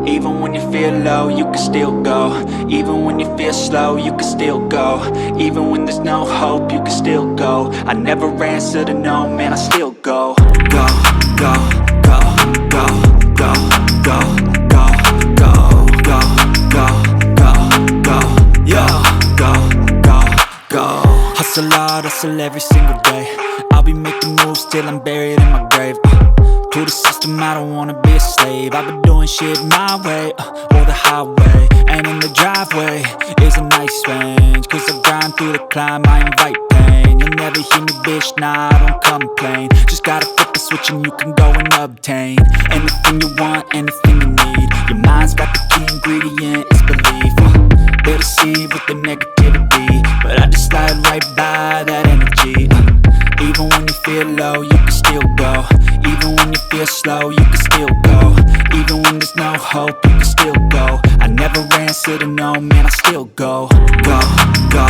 Even when you feel low, you can still go. Even when you feel slow, you can still go. Even when there's no hope, you can still go. I never answer to no, man, I still go. Go, go, go, go, go, go, go, go, go, go, go, go, yo, go, go, go. Hustle hard, hustle every single day. I'll be making moves till I'm buried in my grave. To the system, I don't wanna be a slave. I've been doing shit my way, or the highway. And in the driveway is a nice range, cause I grind through the climb, I invite pain. You'll never hear me, bitch, nah, I don't complain. Just gotta flip the switch and you can go and obtain anything you want, anything you need. Your mind's got the key ingredient, it's belief. They deceive with the negativity, but I just slide right by that energy. Even when you feel low, you can still go. Even when you feel slow, you can still go. Even when there's no hope, you can still go. I never answer to no, man, I still go. Go, go,